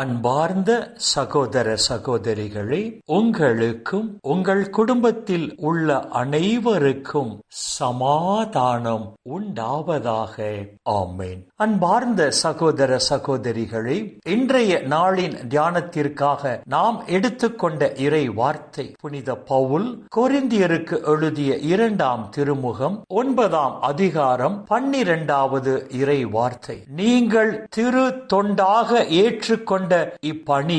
அன்பார்ந்த சகோதர சகோதரிகளே, உங்களுக்கும் உங்கள் குடும்பத்தில் உள்ள அனைவருக்கும் சமாதானம் உண்டாவதாக. ஆமென். அன்பார்ந்த சகோதர சகோதரிகளே, இன்றைய நாளின் தியானத்திற்காக நாம் எடுத்துக்கொண்ட இறை வார்த்தை புனித பவுல் கொரிந்தியருக்கு எழுதிய 2ஆம் திருமுகம் 9ஆம் அதிகாரம் 12வது இறை வார்த்தை. நீங்கள் திரு தொண்டாக ஏற்றுக்கொண்ட இப்பணி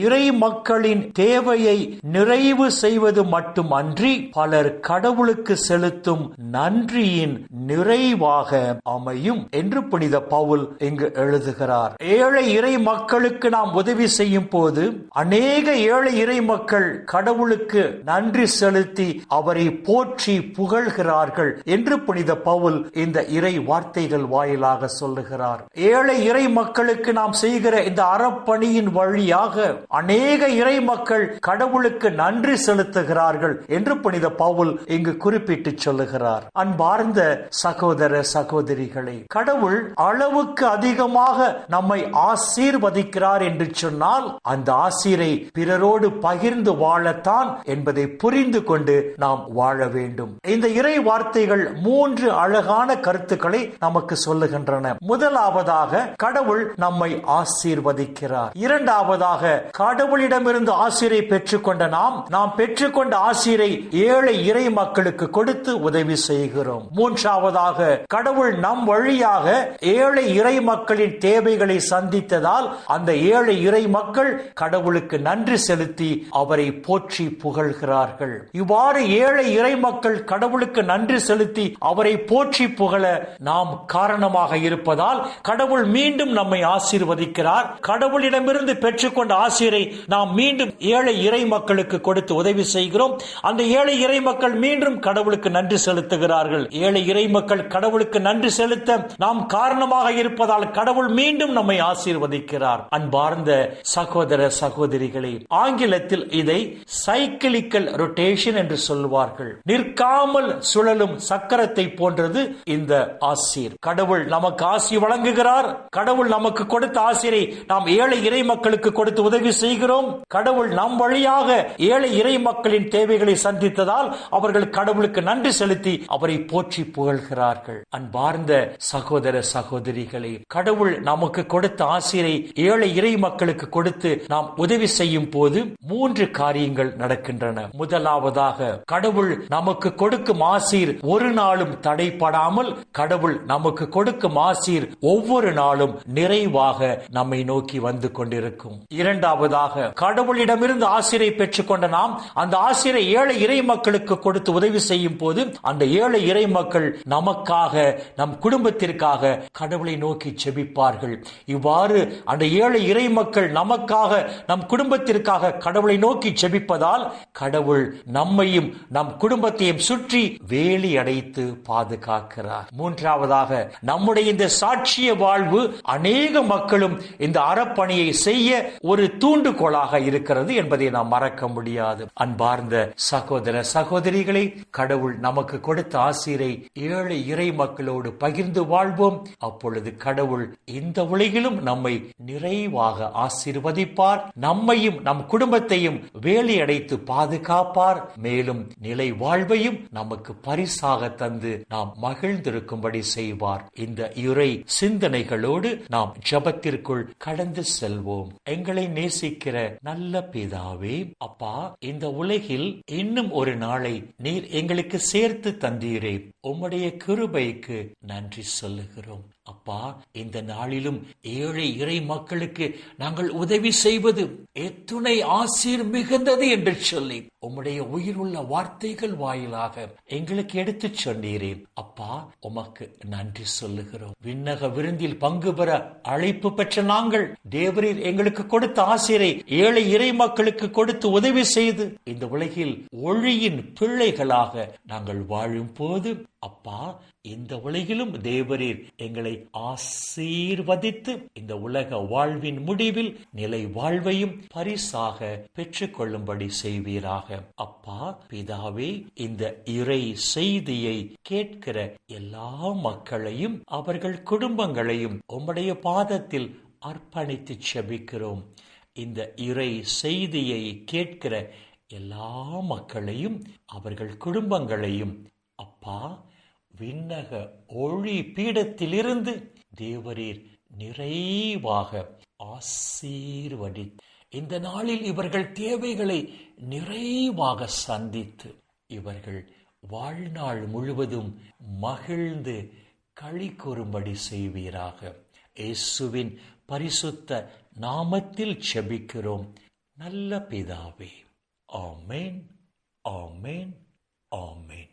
இறை மக்களின் தேவையை நிறைவு செய்வது மட்டுமன்றி பலர் கடவுளுக்கு செலுத்தும் நன்றியின் நிறைவாக அமையும் என்று புனித பவுல் இங்கு எழுதுகிறார். ஏழை இறை மக்களுக்கு நாம் உதவி செய்யும் போது அநேக ஏழை இறை மக்கள் கடவுளுக்கு நன்றி செலுத்தி அவரை போற்றி புகழ்கிறார்கள் என்று புனித பவுல் இந்த இறை வார்த்தைகள் வாயிலாக சொல்லுகிறார். ஏழை இறை மக்களுக்கு நாம் செய்கிற இந்த அறப்பணியின் வழியாக அநேக இறை மக்கள் கடவுளுக்கு நன்றி செலுத்துகிறார்கள் என்று புனித பவுல் இங்கு குறிப்பிட்டு சொல்லுகிறார். அன்பார்ந்த சகோதர சகோதரிகளே, கடவுள் அளவுக்கு அதிகமாக நம்மை ஆசீர்வதிக்கிறார் என்று சொன்னால் அந்த ஆசீரை பிறரோடு பகிர்ந்து வாழத்தான் என்பதை புரிந்து கொண்டு நாம் வாழ வேண்டும். இந்த இறை வார்த்தைகள் 3 அழகான கருத்துக்களை நமக்கு சொல்லுகின்றன. முதலாவதாக, கடவுள் நம்மை ஆசீர்வதிக்கிறார். இரண்டாவதாக, கடவுளிடமிருந்து ஆசீரை பெற்றுக்கொண்ட நாம் பெற்றுக்கொண்ட ஆசீரை ஏழை இறை மக்களுக்கு கொடுத்து உதவி செய்கிறோம். மூன்றாவதாக, கடவுள் நம் வழியாக ஏழை இறை மக்களின் தேவைகளை சந்தித்ததால் அந்த ஏழை இறை மக்கள் கடவுளுக்கு நன்றி செலுத்தி அவரை போற்றி புகழ்கிறார்கள். இவ்வாறு ஏழை இறை மக்கள் கடவுளுக்கு நன்றி செலுத்தி அவரை போற்றி புகழ நாம் காரணமாக இருப்பதால் கடவுள் மீண்டும் நம்மை ஆசீர்வதிக்கிறார். கடவுளிடமிருந்து பெற்றுக்கொண்ட ஆசீரை நாம் மீண்டும் ஏழை இறை மக்களுக்கு கொடுத்து உதவி செய்கிறோம். அந்த ஏழை இறை மக்கள் மீண்டும் கடவுளுக்கு நன்றி செலுத்துகிறார்கள். ஏழை இறை மக்கள் கடவுளுக்கு நன்றி செலுத்த நாம் காரணமாக இருப்பதால் கடவுள் மீண்டும் நம்மை ஆசீர்வதிக்கிறார். அன்பார்ந்த சகோதர சகோதரிகளே, ஆங்கிலத்தில் இதை சைக்கிளிக்கல் ரொட்டேஷன் என்று சொல்வார்கள். நிற்காமல் சுழலும் சக்கரத்தை போன்றது இந்த ஆசீர். கடவுள் நமக்கு ஆசி வழங்குகிறார். கடவுள் நமக்கு கொடுத்த ஆசீரை நாம் ஏழை இறை மக்களுக்கு கொடுத்து உதவி செய்கிறோம். கடவுள் நம் வழியாக ஏழை இறை மக்களின் தேவைகளை சந்தித்ததால் அவர்கள் கடவுளுக்கு நன்றி செலுத்தி அவரை போற்றி புகழ்கிறார்கள். அன்பார்ந்த சகோதர சகோதரிகளே, கடவுள் நமக்கு கொடுத்த ஆசீரை ஏழை இறை மக்களுக்கு கொடுத்து நாம் உதவி செய்யும் போது 3 காரியங்கள் நடக்கின்றன. முதலாவதாக, கடவுள் நமக்கு கொடுக்கும் ஆசீர் ஒரு நாளும் தடைப்படாமல் கடவுள் நமக்கு கொடுக்கும் ஆசீர் ஒவ்வொரு நாளும் நிறைவாக நம்மை நோக்கி வந்து கொண்டிருக்கும். இரண்டாவதாக, கடவுளிடமிருந்து ஆசீரை பெற்றுக்கொண்ட நாம் அந்த ஆசீரை ஏழை இறை மக்களுக்கு கொடுத்து உதவி செய்யும் போது அந்த ஏழை இறை மக்கள் நமக்காக, நம் குடும்பத்திற்காக கடவுளை நோக்கி ஜெபிப்பார்கள். இவ்வாறு அந்த ஏழை இறை மக்கள் நமக்காக, நம் குடும்பத்திற்காக கடவுளை நோக்கி ஜெபிப்பதால் கடவுள் நம்மையும் நம் குடும்பத்தையும் சுற்றி வேலி அடைத்து பாதுகாக்கிறார். மூன்றாவதாக, நம்முடைய இந்த சாட்சிய வாழ்வு அநேக மக்களும் இந்த அறப்பணியை செய்ய ஒரு தூண்டுகோலாக இருக்கிறது என்பதை நாம் மறக்க முடியாது. அன்பார்ந்த சகோதர சகோதரிகளை, கடவுள் நமக்கு கொடுத்த ஆசீரை ஏழை இறை மக்களோடு பகிர்ந்து வாழ்வோம். அப்பொழுது கடவுள் இந்த உலகிலும் நம்மை நிறைவாக ஆசீர்வதிப்பார். நம்மையும் நம் குடும்பத்தையும் வேலி அடைத்து பாதுகாப்பார். மேலும் நிலை வாழ்வையும் நமக்கு பரிசாக தந்து நாம் மகிழ்ந்திருக்கும்படி செய்வார். இந்த இறை சிந்தனைகளோடு நாம் ஜெபத்திற்குள் கடந்து செல்வோம். எங்களை நேசிக்கிற நல்ல பிதாவே, அப்பா, இந்த உலகில் இன்னும் ஒரு நாளை நீர் எங்களுக்கு சேர்த்து தந்தீரே. உம்முடைய கிருபைக்கு நன்றி சொல்லுகிறோம். அப்பா, இந்த நாளிலும் ஏழை இறை மக்களுக்கு நாங்கள் உதவி செய்வது எத்துணை ஆசீர் மிகுந்தது என்று சொல்லி உம்முடைய உயிருள்ள வார்த்தைகள் வாயிலாக எங்களுக்கு எடுத்துச் சொன்னீரே. அப்பா, உமக்கு நன்றி சொல்லுகிறோம். விண்ணக விருந்தில் பங்கு பெற அழைப்பு பெற்ற நாங்கள் தேவரீர் எங்களுக்கு கொடுத்த ஆசீரை ஏழை இறை மக்களுக்கு கொடுத்து உதவி செய்து இந்த உலகில் ஒளியின் பிள்ளைகளாக நாங்கள் வாழும் போது அப்பா, இந்த உலகிலும் தேவரீர் எங்களை ஆசீர்வதித்து இந்த உலக வாழ்வின் முடிவில் நிலை வாழ்வையும் பரிசாக பெற்றுக் கொள்ளும்படி செய்வீராக. அப்பா பிதாவே, இந்த இறை செய்தியை கேட்கிற எல்லா மக்களையும் அவர்கள் குடும்பங்களையும் உம்முடைய பாதத்தில் அர்ப்பணித்து செபிக்கிறோம். இந்த இறை செய்தியை கேட்கிற எல்லா மக்களையும் அவர்கள் குடும்பங்களையும் அப்பா விண்ணக ஒளி பீடத்திலிருந்து தேவரீர் நிறைவாக ஆசீர்வதி இந்த நாளில் இவர்கள் தேவைகளை நிறைவாக சந்தித்து இவர்கள் வாழ்நாள் முழுவதும் மகிழ்ந்து களி கூறும்படி செய்வீராக. இயேசுவின் பரிசுத்த நாமத்தில் செபிக்கிறோம் நல்ல பிதாவே. ஆமேன், ஆமேன், ஆமேன்.